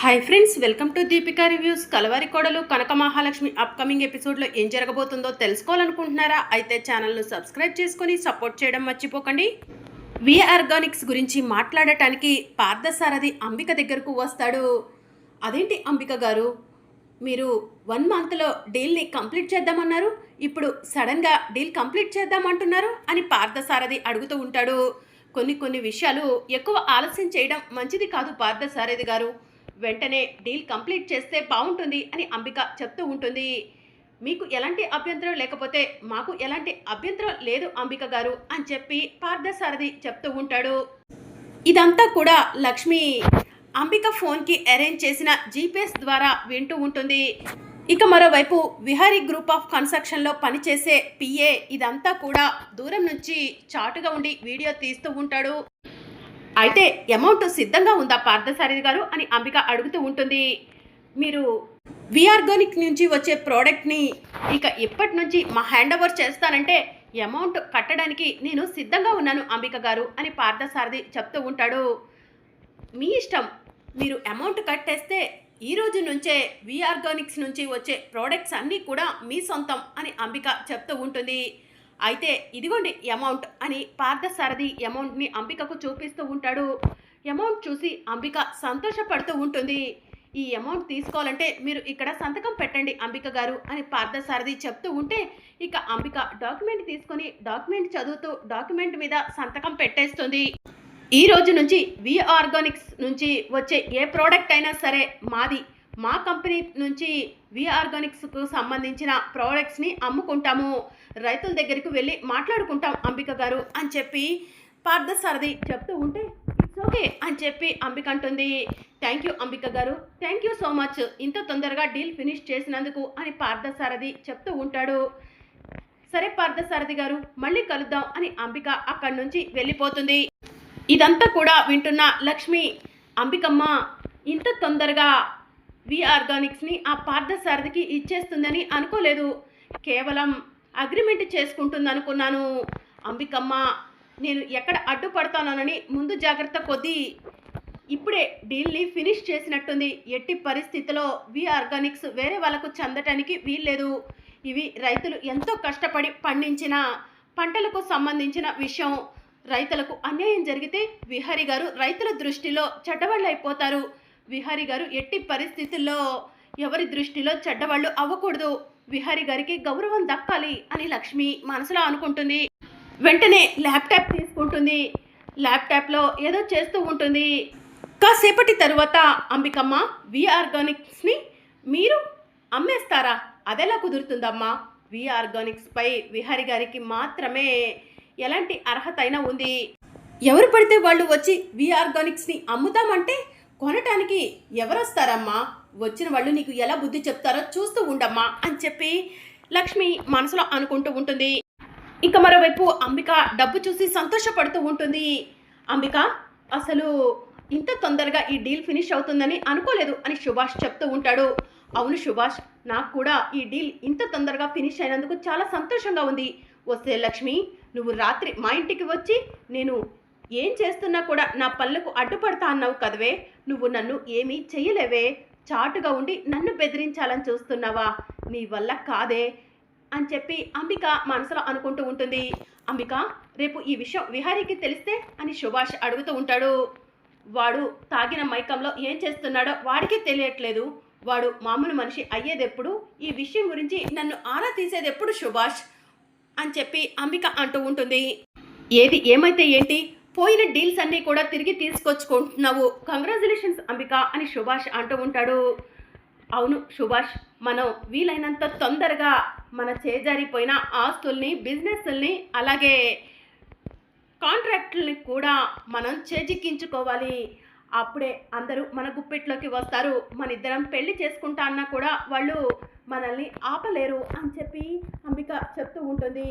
Hi friends, welcome to Deepika reviews. Kalavari Kodalu Kanaka Mahalakshmi upcoming ఎపిసోడ్లో ఏం జరగబోతుందో తెలుసుకోవాలనుకుంటున్నారా? అయితే ఛానల్ను సబ్స్క్రైబ్ చేసుకొని సపోర్ట్ చేయడం మర్చిపోకండి. వి ఆర్గానిక్స్ గురించి మాట్లాడటానికి పార్థసారథి అంబిక దగ్గరకు వస్తాడు. అదేంటి అంబిక గారు, మీరు 1 మంత్లో డీల్ని కంప్లీట్ చేద్దామన్నారు, ఇప్పుడు సడన్గా డీల్ కంప్లీట్ చేద్దామంటున్నారు అని పార్థసారథి అడుగుతూ ఉంటాడు. కొన్ని విషయాలు ఎక్కువ ఆలస్యం చేయడం మంచిది కాదు పార్థసారథి గారు, వెంటనే డీల్ కంప్లీట్ చేస్తే బాగుంటుంది అని అంబిక చెప్తూ ఉంటుంది. మీకు ఎలాంటి అభ్యంతరం లేకపోతే మాకు ఎలాంటి అభ్యంతరం లేదు అంబిక గారు అని చెప్పి పార్థసారథి చెప్తూ ఉంటాడు. ఇదంతా కూడా లక్ష్మి అంబిక ఫోన్కి అరేంజ్ చేసిన జీపీఎస్ ద్వారా వింటూ ఉంటుంది. ఇక మరోవైపు విహారీ గ్రూప్ ఆఫ్ కన్స్ట్రక్షన్లో పనిచేసే పిఏ ఇదంతా కూడా దూరం నుంచి చాటుగా ఉండి వీడియో తీస్తూ ఉంటాడు. అయితే అమౌంట్ సిద్ధంగా ఉందా పార్థసారథి గారు అని అంబిక అడుగుతూ ఉంటుంది. మీరు వి ఆర్గానిక్ నుంచి వచ్చే ప్రోడక్ట్ని ఇక ఇప్పటి నుంచి మా హ్యాండ్ ఓవర్ చేస్తానంటే అమౌంట్ కట్టడానికి నేను సిద్ధంగా ఉన్నాను అంబిక గారు అని పార్థసారథి చెప్తూ ఉంటాడు. మీ ఇష్టం, మీరు అమౌంట్ కట్టేస్తే ఈ రోజు నుంచే వి ఆర్గానిక్స్ నుంచి వచ్చే ప్రోడక్ట్స్ అన్నీ కూడా మీ సొంతం అని అంబిక చెప్తూ ఉంటుంది. అయితే ఇదిగోండి అమౌంట్ అని పార్థసారథి అమౌంట్ని అంబికకు చూపిస్తూ ఉంటాడు. అమౌంట్ చూసి అంబిక సంతోషపడుతూ ఉంటుంది. ఈ అమౌంట్ తీసుకోవాలంటే మీరు ఇక్కడ సంతకం పెట్టండి అంబిక గారు అని పార్థసారథి చెప్తూ ఉంటే ఇక అంబిక డాక్యుమెంట్ తీసుకొని డాక్యుమెంట్ చదువుతూ డాక్యుమెంట్ మీద సంతకం పెట్టేస్తుంది. ఈ రోజు నుంచి వి ఆర్గానిక్స్ నుంచి వచ్చే ఏ ప్రోడక్ట్ అయినా సరే మాది, మా కంపెనీ నుంచి వి ఆర్గానిక్స్కు సంబంధించిన ప్రోడక్ట్స్ని అమ్ముకుంటాము, రైతుల దగ్గరికి వెళ్ళి మాట్లాడుకుంటాం అంబిక గారు అని చెప్పి పార్థసారథి చెప్తూ ఉంటే ఇట్స్ ఓకే అని చెప్పి అంబిక అంటుంది. థ్యాంక్ యూ అంబిక గారు, థ్యాంక్ యూ సో మచ్, ఇంత తొందరగా డీల్ ఫినిష్ చేసినందుకు అని పార్థసారథి చెప్తూ ఉంటాడు. సరే పార్థసారథి గారు, మళ్ళీ కలుద్దాం అని అంబిక అక్కడి నుంచి వెళ్ళిపోతుంది. ఇదంతా కూడా వింటున్న లక్ష్మి, అంబికమ్మ ఇంత తొందరగా వి ఆర్గానిక్స్ని ఆ పార్థసారథికి ఇచ్చేస్తుందని అనుకోలేదు, కేవలం అగ్రిమెంట్ చేసుకుంటుంది అనుకున్నాను. అంబికమ్మ, నేను ఎక్కడ అడ్డుపడతానని ముందు జాగ్రత్త కొద్దీ ఇప్పుడే డీల్ని ఫినిష్ చేసినట్టుంది. ఎట్టి పరిస్థితిలో వి ఆర్గానిక్స్ వేరే వాళ్ళకు చెందటానికి వీల్లేదు. ఇవి రైతులు ఎంతో కష్టపడి పండించిన పంటలకు సంబంధించిన విషయం. రైతులకు అన్యాయం జరిగితే విహారీ గారు రైతుల దృష్టిలో చెడ్డవాళ్ళు అయిపోతారు. విహారీ గారు ఎట్టి పరిస్థితుల్లో ఎవరి దృష్టిలో చెడ్డవాళ్ళు అవ్వకూడదు, విహారీ గారికి గౌరవం దక్కాలి అని లక్ష్మి మనసులో అనుకుంటుంది. వెంటనే ల్యాప్టాప్ తీసుకుంటుంది. ల్యాప్టాప్లో ఏదో చేస్తూ ఉంటుంది. కాసేపటి తరువాత అంబికమ్మ, వి ఆర్గానిక్స్ని మీరు అమ్మేస్తారా? అదెలా కుదురుతుందమ్మా? వి ఆర్గానిక్స్పై విహారీ గారికి మాత్రమే ఎలాంటి అర్హత అయినా ఉంది. ఎవరు పడితే వాళ్ళు వచ్చి వి ఆర్గానిక్స్ని అమ్ముతామంటే కొనటానికి ఎవరొస్తారమ్మా? వచ్చిన వాళ్ళు నీకు ఎలా బుద్ధి చెప్తారో చూస్తూ ఉండమ్మా అని చెప్పి లక్ష్మి మనసులో అనుకుంటూ ఉంటుంది. ఇక మరోవైపు అంబిక డబ్బు చూసి సంతోషపడుతూ ఉంటుంది. అంబిక, అసలు ఇంత తొందరగా ఈ డీల్ ఫినిష్ అవుతుందని అనుకోలేదు అని సుభాష్ చెప్తూ ఉంటాడు. అవును సుభాష్, నాకు కూడా ఈ డీల్ ఇంత తొందరగా ఫినిష్ అయినందుకు చాలా సంతోషంగా ఉంది. వస్తే లక్ష్మి, నువ్వు రాత్రి మా ఇంటికి వచ్చి నేను ఏం చేస్తున్నా కూడా నా పళ్ళకు అడ్డుపడతా అన్నావు కదవే, నువ్వు నన్ను ఏమీ చెయ్యలేవే, చాటుగా ఉండి నన్ను బెదిరించాలని చూస్తున్నావా? నీ వల్ల కాదే అని చెప్పి అంబిక మనసులో అనుకుంటూ ఉంటుంది. అంబిక, రేపు ఈ విషయం విహారీకి తెలిస్తే అని సుభాష్ అడుగుతూ ఉంటాడు. వాడు తాగిన మైకంలో ఏం చేస్తున్నాడో వాడికి తెలియట్లేదు, వాడు మామూలు మనిషి అయ్యేదెప్పుడు, ఈ విషయం గురించి నన్ను ఆరా తీసేదెప్పుడు సుభాష్ అని చెప్పి అంబిక అంటూ ఉంటుంది. ఏది ఏమైతే ఏంటి, పోయిన డీల్స్ అన్నీ కూడా తిరిగి తీసుకొచ్చుకుంటున్నావు, కంగ్రాచులేషన్స్ అంబిక అని సుభాష్ అంటూ ఉంటాడు. అవును సుభాష్, మనం వీలైనంత తొందరగా మన చేజారిపోయిన ఆస్తుల్ని, బిజినెస్ల్ని, అలాగే కాంట్రాక్టుల్ని కూడా మనం చేజిక్కించుకోవాలి. అప్పుడే అందరూ మన గుప్పెట్లోకి వస్తారు. మన ఇద్దరం పెళ్లి చేసుకుంటా అన్నా కూడా వాళ్ళు మనల్ని ఆపలేరు అని చెప్పి అంబిక చెప్తూ ఉంటుంది.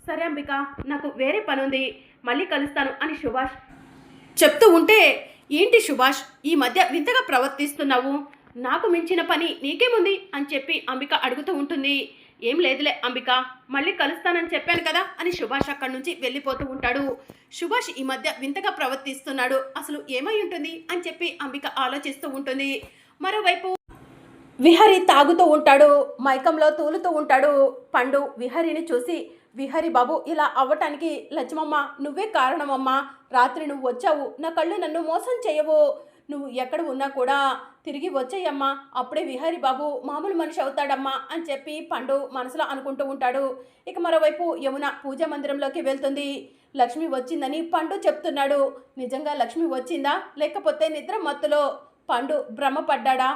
సరే అంబిక, నాకు వేరే పని ఉంది, మళ్ళీ కలుస్తాను అని సుభాష్ చెప్తూ ఉంటే, ఏంటి సుభాష్ ఈ మధ్య వింతగా ప్రవర్తిస్తున్నావు, నాకు మించిన పని నీకేముంది అని చెప్పి అంబిక అడుగుతూ ఉంటుంది. ఏం లేదులే అంబిక, మళ్ళీ కలుస్తానని చెప్పాను కదా అని సుభాష్ అక్కడి నుంచి వెళ్ళిపోతూ ఉంటాడు. సుభాష్ ఈ మధ్య వింతగా ప్రవర్తిస్తున్నాడు, అసలు ఏమై ఉంటుంది అని చెప్పి అంబిక ఆలోచిస్తూ ఉంటుంది. మరోవైపు విహరి తాగుతూ ఉంటాడు, మైకంలో తూలుతూ ఉంటాడు. పండు విహరిని చూసి, విహరి బాబు ఇలా అవ్వటానికి లక్ష్మమ్మ నువ్వే కారణమమ్మా. రాత్రి నువ్వు వచ్చావు, నా కళ్ళు నన్ను మోసం చేయవు. నువ్వు ఎక్కడ ఉన్నా కూడా తిరిగి వచ్చేయమ్మా, అప్పుడే విహరి బాబు మామూలు మనిషి అవుతాడమ్మా అని చెప్పి పండు మనసులో అనుకుంటూ ఉంటాడు. ఇక మరోవైపు యమున పూజా మందిరంలోకి వెళ్తుంది. లక్ష్మి వచ్చిందని పండు చెప్తున్నాడు. నిజంగా లక్ష్మి వచ్చిందా, లేకపోతే నిద్ర మత్తులో పండు భ్రమపడ్డా?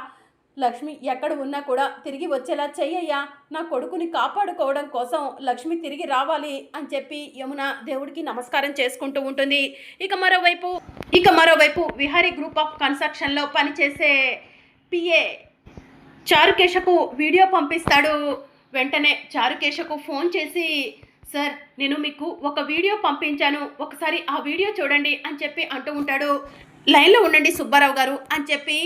లక్ష్మి ఎక్కడ ఉన్నా కూడా తిరిగి వచ్చేలా చెయ్యయ్యా, నా కొడుకుని కాపాడుకోవడం కోసం లక్ష్మి తిరిగి రావాలి అని చెప్పి యమున దేవుడికి నమస్కారం చేసుకుంటూ ఉంటుంది. ఇక మరోవైపు విహారీ గ్రూప్ ఆఫ్ కన్స్ట్రక్షన్లో పనిచేసే పిఏ చారుకేశకు వీడియో పంపిస్తాడు. వెంటనే చారుకేశకు ఫోన్ చేసి, సార్ నేను మీకు ఒక వీడియో పంపించాను, ఒకసారి ఆ వీడియో చూడండి అని చెప్పి అంటూ ఉంటాడు. లైన్లో ఉండండి సుబ్బారావు గారు అని చెప్పి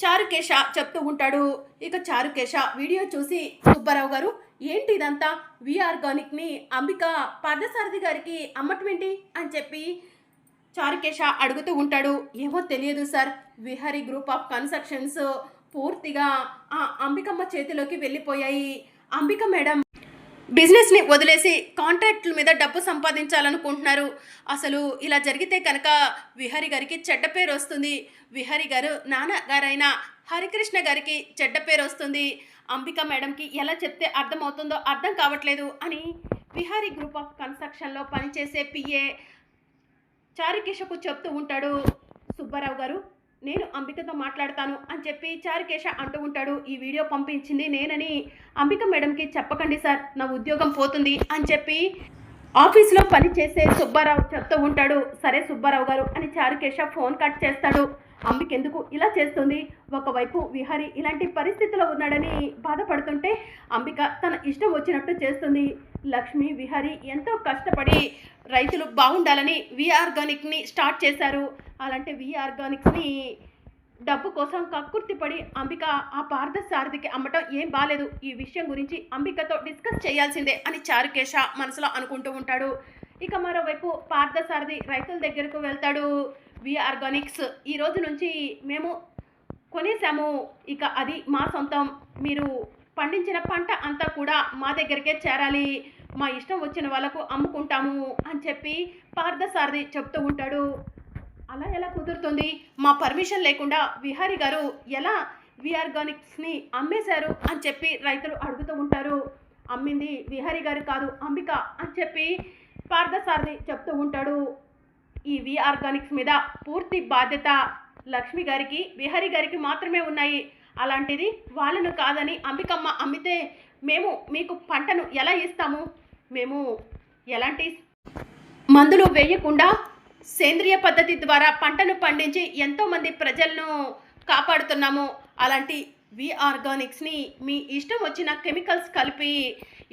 చారుకేశ చెప్తూ ఉంటాడు. ఇక చారుకేశ వీడియో చూసి, సుబ్బారావు గారు ఏంటి ఇదంతా, వి ఆర్గానిక్ని అంబిక పార్థసారథి గారికి అమ్మటమేంటి అని చెప్పి చారుకేశ అడుగుతూ ఉంటాడు. ఏమో తెలియదు sir, Vihari group of constructions పూర్తిగా ఆ అంబికమ్మ చేతిలోకి వెళ్ళిపోయాయి. అంబిక మేడం బిజినెస్ని వదిలేసి కాంట్రాక్టుల మీద డబ్బు సంపాదించాలనుకుంటున్నారు. అసలు ఇలా జరిగితే కనుక విహరి గారికి చెడ్డ పేరు వస్తుంది. విహరి గారు నాన్నగారైన హరికృష్ణ గారికి చెడ్డ పేరు వస్తుంది. అంబిక మేడంకి ఎలా చెప్తే అర్థమవుతుందో అర్థం కావట్లేదు అని విహారీ గ్రూప్ ఆఫ్ కన్స్ట్రక్షన్లో పనిచేసే పిఏ చారుకేశకు చెప్తూ ఉంటాడు. సుబ్బారావు గారు నేను అంబికతో మాట్లాడతాను అని చెప్పి చారుకేశ అంటూ ఉంటాడు. ఈ వీడియో పంపించింది నేనని అంబిక మేడంకి చెప్పకండి సార్, నా ఉద్యోగం పోతుంది అని చెప్పి ఆఫీస్లో పనిచేసే సుబ్బారావు చెప్తూ ఉంటాడు. సరే సుబ్బారావు గారు అని చారుకేశ ఫోన్ కట్ చేస్తాడు. అంబిక ఎందుకు ఇలా చేస్తుంది? ఒకవైపు విహారీ ఇలాంటి పరిస్థితిలో ఉన్నాడని బాధపడుతుంటే అంబిక తన ఇష్టం వచ్చినట్టు చేస్తుంది. లక్ష్మి విహారీ ఎంతో కష్టపడి రైతులు బాగుండాలని వి ఆర్గానిక్ని స్టార్ట్ చేశారు. అలాంటి వి ఆర్గానిక్స్ని డబ్బు కోసం కక్కుర్తిపడి అంబిక ఆ పార్థసారథికి అమ్మటం ఏం బాలేదు. ఈ విషయం గురించి అంబికతో డిస్కస్ చేయాల్సిందే అని చారుకేశ మనసులో అనుకుంటూ ఉంటాడు. ఇక మరోవైపు పార్థసారథి రైతుల దగ్గరకు వెళ్తాడు. వి ఆర్గానిక్స్ ఈ రోజు నుంచి మేము కొనేసాము, ఇక అది మా సొంతం, మీరు పండించిన పంట అంతా కూడా మా దగ్గరికే చేరాలి, మా ఇష్టం వచ్చిన వాళ్ళకు అమ్ముకుంటాము అని చెప్పి పార్థసారథి చెప్తూ ఉంటాడు. అలా ఎలా కుదురుతుంది? మా పర్మిషన్ లేకుండా విహారీ గారు ఎలా వి ఆర్గానిక్స్ని అమ్మేశారు అని చెప్పి రైతులు అడుగుతూ ఉంటారు. అమ్మింది విహారీ గారు కాదు అంబిక అని చెప్పి పార్థసారథి చెప్తూ ఉంటాడు. ఈ వి ఆర్గానిక్స్ మీద పూర్తి బాధ్యత లక్ష్మి గారికి విహారీ గారికి మాత్రమే ఉన్నాయి. అలాంటిది వాళ్ళను కాదని అంబికమ్మ అమ్మితే మేము మీకు పంటను ఎలా ఇస్తాము? మేము ఎలాంటి మందులు వేయకుండా సేంద్రియ పద్ధతి ద్వారా పంటను పండించి ఎంతోమంది ప్రజలను కాపాడుతున్నాము. అలాంటి వి ఆర్గానిక్స్ని మీ ఇష్టం వచ్చిన కెమికల్స్ కలిపి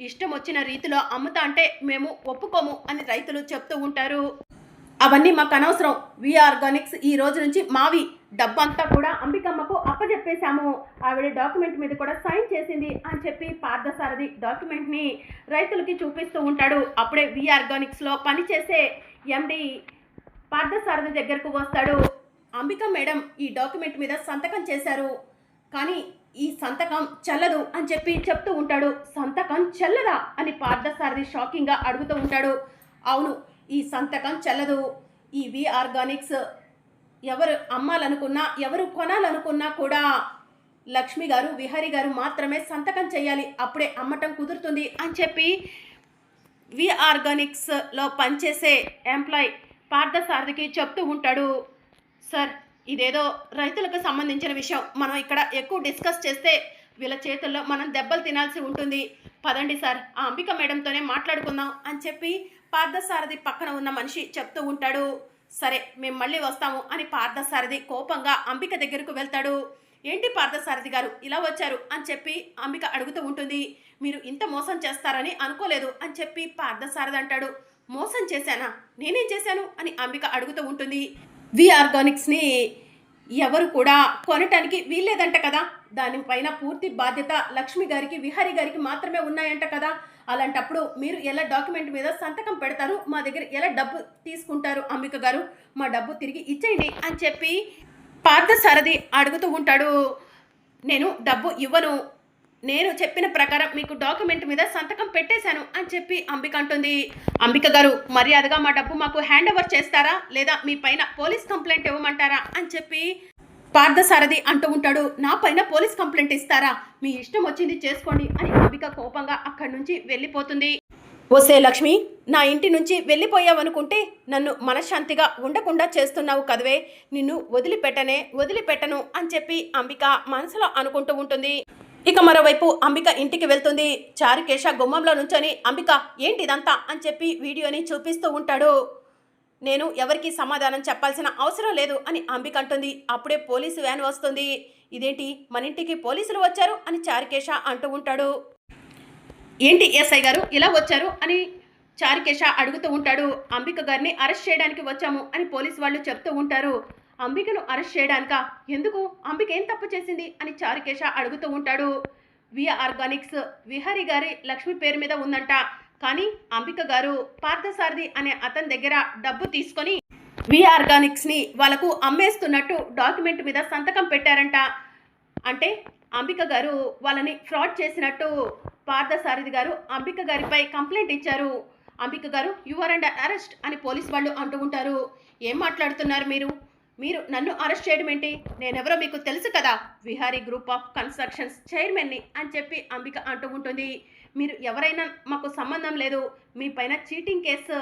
ఇష్టం వచ్చిన రీతిలో అమ్ముతా అంటే మేము ఒప్పుకోము అని రైతులు చెప్తూ ఉంటారు. అవన్నీ మాకు అనవసరం, వి ఆర్గానిక్స్ ఈ రోజు నుంచి మావి, డబ్బంతా కూడా అంబికమ్మకు అప్పచెప్పేశాము, ఆవిడ డాక్యుమెంట్ మీద కూడా సైన్ చేసింది అని చెప్పి పార్థసారథి డాక్యుమెంట్ని రైతులకి చూపిస్తూ ఉంటాడు. అప్పుడే వి ఆర్గానిక్స్లో పనిచేసే ఎండి పార్థసారథి దగ్గరకు వస్తాడు. అంబిక మేడం ఈ డాక్యుమెంట్ మీద సంతకం చేశారు, కానీ ఈ సంతకం చెల్లదు అని చెప్పి చెప్తూ ఉంటాడు. సంతకం చెల్లదా అని పార్థసారథి షాకింగ్గా అడుగుతూ ఉంటాడు. అవును, ఈ సంతకం చెల్లదు. ఈ వి ఆర్గానిక్స్ ఎవరు అమ్మాలనుకున్నా ఎవరు కొనాలనుకున్నా కూడా లక్ష్మి గారు విహారీ గారు మాత్రమే సంతకం చేయాలి, అప్పుడే అమ్మటం కుదురుతుంది అని చెప్పి వి ఆర్గానిక్స్లో పనిచేసే ఎంప్లాయ్ పార్థసారథికి చెప్తూ ఉంటాడు. సార్ ఇదేదో రైతులకు సంబంధించిన విషయం, మనం ఇక్కడ ఎక్కువ డిస్కస్ చేస్తే వీళ్ళ చేతుల్లో మనం దెబ్బలు తినాల్సి ఉంటుంది, పదండి సార్ ఆ అంబిక మేడంతోనే మాట్లాడుకుందాం అని చెప్పి పార్థసారథి పక్కన ఉన్న మనిషి చెప్తూ ఉంటాడు. సరే మేము మళ్ళీ వస్తాము అని పార్థసారథి కోపంగా అంబిక దగ్గరకు వెళ్తాడు. ఏంటి పార్థసారథి గారు ఇలా వచ్చారు అని చెప్పి అంబిక అడుగుతూ ఉంటుంది. మీరు ఇంత మోసం చేస్తారని అనుకోలేదు అని చెప్పి పార్థసారథి అంటాడు. మోసం చేశానా? నేనేం చేశాను అని అంబిక అడుగుతూ ఉంటుంది. వి ఆర్గానిక్స్ని ఎవరు కూడా కొనటానికి వీల్లేదంట కదా. దానిపైన పూర్తి బాధ్యత లక్ష్మి గారికి, విహారీ గారికి మాత్రమే ఉన్నాయంట కదా. అలాంటప్పుడు మీరు ఎలా డాక్యుమెంట్ మీద సంతకం పెడతారు, మా దగ్గర ఎలా డబ్బు తీసుకుంటారు అంబిక గారు, మా డబ్బు తిరిగి ఇచ్చేయండి అని చెప్పి పార్థసారథి అడుగుతూ ఉంటాడు. నేను డబ్బు ఇవ్వను, నేను చెప్పిన ప్రకారం మీకు డాక్యుమెంట్ మీద సంతకం పెట్టేశాను అని చెప్పి అంబిక అంటుంది. అంబిక గారు, మర్యాదగా మా డబ్బు మాకు హ్యాండ్ ఓవర్ చేస్తారా, లేదా మీ పైన పోలీస్ కంప్లైంట్ ఇవ్వమంటారా అని చెప్పి పార్థసారథి అంటూ ఉంటాడు. నా పైన పోలీస్ కంప్లైంట్ ఇస్తారా, మీ ఇష్టం వచ్చింది చేసుకోండి అని అంబిక కోపంగా అక్కడి నుంచి వెళ్ళిపోతుంది. ఓసే లక్ష్మి, నా ఇంటి నుంచి వెళ్ళిపోయావనుకుంటే నన్ను మనశ్శాంతిగా ఉండకుండా చేస్తున్నావు కదవే, నిన్ను వదిలిపెట్టను అని చెప్పి అంబిక మనసులో అనుకుంటూ ఉంటుంది. ఇక మరోవైపు అంబిక ఇంటికి వెళ్తుంది. చారుకేశ గుమ్మంలో నుంచొని అంబిక ఏంటి ఇదంతా అని చెప్పి వీడియోని చూపిస్తూ ఉంటాడు. నేను ఎవరికి సమాధానం చెప్పాల్సిన అవసరం లేదు అని అంబిక అంటుంది. అప్పుడే పోలీసు వ్యాన్ వస్తుంది. ఇదేంటి మన ఇంటికి పోలీసులు వచ్చారు అని చారుకేశ అంటూ ఉంటాడు. ఏంటి ఎస్ఐ గారు ఇలా వచ్చారు అని చారుకేశ అడుగుతూ ఉంటాడు. అంబిక గారిని అరెస్ట్ చేయడానికి వచ్చాము అని పోలీసు వాళ్ళు చెప్తూ ఉంటారు. అంబికను అరెస్ట్ చేయడానిక, ఎందుకు, అంబిక ఏం తప్పు చేసింది అని చారుకేశ అడుగుతూ ఉంటాడు. విఆ ఆర్గానిక్స్ విహారీ గారి లక్ష్మి పేరు మీద ఉందంట, కానీ అంబిక గారు పార్థసారథి అనే అతని దగ్గర డబ్బు తీసుకొని విఆ ఆర్గానిక్స్ని వాళ్ళకు అమ్మేస్తున్నట్టు డాక్యుమెంట్ మీద సంతకం పెట్టారంట. అంటే అంబిక గారు వాళ్ళని ఫ్రాడ్ చేసినట్టు పార్థసారథి గారు అంబిక గారిపై కంప్లైంట్ ఇచ్చారు. అంబిక గారు యు ఆర్ అండర్ అరెస్ట్ అని పోలీసు వాళ్ళు అంటూ ఉంటారు. ఏం మాట్లాడుతున్నారు మీరు నన్ను అరెస్ట్ చేయడం ఏంటి, నేనెవరో మీకు తెలుసు కదా, విహారీ గ్రూప్ ఆఫ్ కన్స్ట్రక్షన్స్ చైర్మన్ని అని చెప్పి అంబిక అంటూ ఉంటుంది. మీరు ఎవరైనా మాకు సంబంధం లేదు, మీ పైన చీటింగ్ కేసు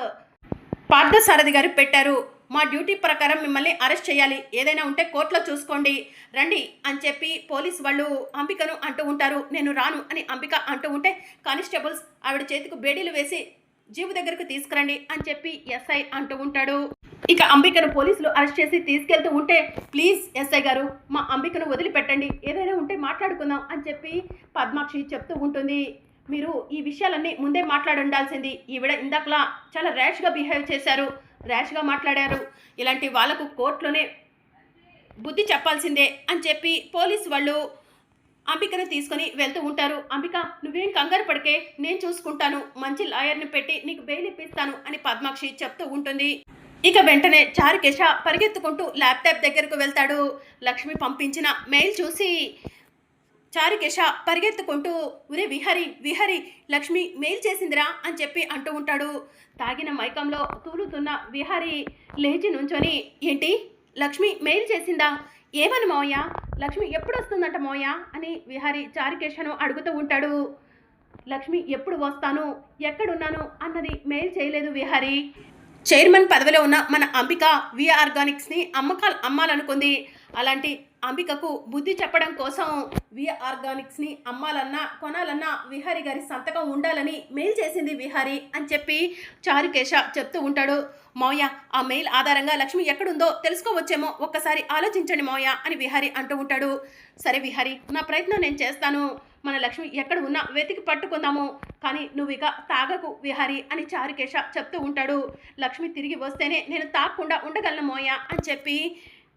పార్థసారథి గారు పెట్టారు, మా డ్యూటీ ప్రకారం మిమ్మల్ని అరెస్ట్ చేయాలి, ఏదైనా ఉంటే కోర్టులో చూసుకోండి రండి అని చెప్పి పోలీసు వాళ్ళు అంబికను అంటూ ఉంటారు. నేను రాను అని అంబిక అంటూ ఉంటే కానిస్టేబుల్స్ ఆవిడ చేతికి బేడీలు వేసి జీబు దగ్గరకు తీసుకురండి అని చెప్పి ఎస్ఐ అంటూ ఉంటాడు. ఇక అంబికను పోలీసులు అరెస్ట్ చేసి తీసుకెళ్తూ ఉంటే ప్లీజ్ ఎస్ఐ గారు మా అంబికను వదిలిపెట్టండి, ఏదైనా ఉంటే మాట్లాడుకుందాం అని చెప్పి పద్మాక్షి చెప్తూ ఉంటుంది. మీరు ఈ విషయాలన్నీ ముందే మాట్లాడుండాల్సింది, ఈవిడ ఇందాకలా చాలా ర్యాష్గా బిహేవ్ చేశారు, ర్యాష్గా మాట్లాడారు, ఇలాంటి వాళ్ళకు కోర్టులోనే బుద్ధి చెప్పాల్సిందే అని చెప్పి పోలీసు వాళ్ళు అంబికను తీసుకొని వెళ్తూ ఉంటారు. అంబిక నువ్వేం కంగారు పడికే, నేను చూసుకుంటాను, మంచి లాయర్ని పెట్టి నీకు బెయిల్ ఇప్పిస్తాను అని పద్మాక్షి చెప్తూ ఉంటుంది. ఇక వెంటనే చారుకేశ పరిగెత్తుకుంటూ ల్యాప్టాప్ దగ్గరకు వెళ్తాడు. లక్ష్మి పంపించిన మెయిల్ చూసి చారుకేశ పరిగెత్తుకుంటూ ఒరే విహారీ లక్ష్మి మెయిల్ చేసిందిరా అని చెప్పి అంటూ ఉంటాడు. తాగిన మైకంలో తూలుతున్న విహారీ లేచి నుంచొని ఏంటి లక్ష్మి మెయిల్ చేసిందా, ఏమని మోయ, లక్ష్మి ఎప్పుడు వస్తుందంట మోయ అని విహారీ చారుకేశను అడుగుతూ ఉంటాడు. లక్ష్మి ఎప్పుడు వస్తాను ఎక్కడున్నాను అన్నది మెయిల్ చేయలేదు విహారీ, చైర్మన్ పదవిలో ఉన్న మన అంబిక విఆ ఆర్గానిక్స్ని అమ్మాలనుకుంది, అలాంటి అంబికకు బుద్ధి చెప్పడం కోసం విఆ ఆర్గానిక్స్ని అమ్మాలన్నా కొనాలన్నా విహారీ గారి సంతకం ఉండాలని మెయిల్ చేసింది విహారీ అని చెప్పి చారుకేశ చెప్తూ ఉంటాడు. మౌయ ఆ మెయిల్ ఆధారంగా లక్ష్మి ఎక్కడుందో తెలుసుకోవచ్చేమో, ఒక్కసారి ఆలోచించండి మౌయ అని విహారీ అంటూ ఉంటాడు. సరే విహారీ, నా ప్రయత్నం నేను చేస్తాను, మన లక్ష్మి ఎక్కడ ఉన్నా వెతికి పట్టుకుందాము, కానీ నువ్వు ఇక తాగకు విహారీ అని చారుకేశ చెప్తూ ఉంటాడు. లక్ష్మి తిరిగి వస్తేనే నేను తాగకుండా ఉండగలను మోయ అని చెప్పి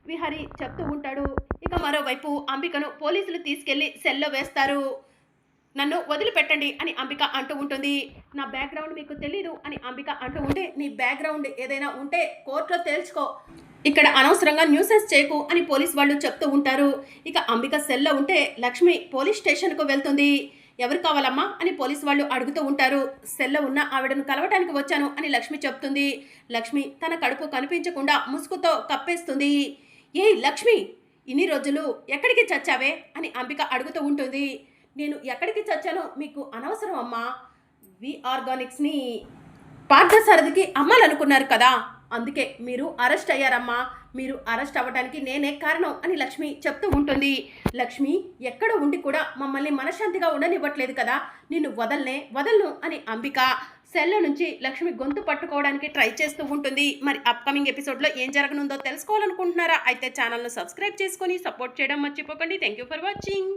విహారీ చెప్తూ ఉంటాడు. ఇక మరోవైపు అంబికను పోలీసులు తీసుకెళ్లి సెల్లో వేస్తారు. నన్ను వదిలిపెట్టండి అని అంబిక అంటూ ఉంటుంది. నా బ్యాక్గ్రౌండ్ మీకు తెలీదు అని అంబిక అంటూ ఉంటే నీ బ్యాక్గ్రౌండ్ ఏదైనా ఉంటే కోర్టులో తేల్చుకో, ఇక్కడ అనవసరంగా న్యూసెన్స్ చేయకు అని పోలీసు వాళ్ళు చెప్తూ ఉంటారు. ఇక అంబిక సెల్లో ఉంటే లక్ష్మి పోలీస్ స్టేషన్కు వెళ్తుంది. ఎవరు కావాలమ్మా అని పోలీసు వాళ్ళు అడుగుతూ ఉంటారు. సెల్లో ఉన్న ఆవిడను కలవటానికి వచ్చాను అని లక్ష్మి చెప్తుంది. లక్ష్మి తన కడుపు కనిపించకుండా ముసుగుతో కప్పేస్తుంది. ఏ లక్ష్మి, ఇన్ని రోజులు ఎక్కడికి చచ్చావే అని అంబిక అడుగుతూ ఉంటుంది. నేను ఎక్కడికి చచ్చానో మీకు అనవసరం అమ్మా, వి ఆర్గానిక్స్ని పార్థసారథికి అమ్మాలనుకున్నారు కదా, అందుకే మీరు అరెస్ట్ అయ్యారమ్మా, మీరు అరెస్ట్ అవ్వడానికి నేనే కారణం అని లక్ష్మి చెప్తూ ఉంటుంది. లక్ష్మి ఎక్కడ ఉండి కూడా మమ్మల్ని మనశ్శాంతిగా ఉండనివ్వట్లేదు కదా, నిన్ను వదలను అని అంబిక సెల్లో నుంచి లక్ష్మి గొంతు పట్టుకోవడానికి ట్రై చేస్తూ ఉంటుంది. మరి అప్కమింగ్ ఎపిసోడ్లో ఏం జరగనుందో తెలుసుకోవాలనుకుంటున్నారా? అయితే ఛానల్ను సబ్స్క్రైబ్ చేసుకొని సపోర్ట్ చేయడం మర్చిపోకండి. Thank you for watching.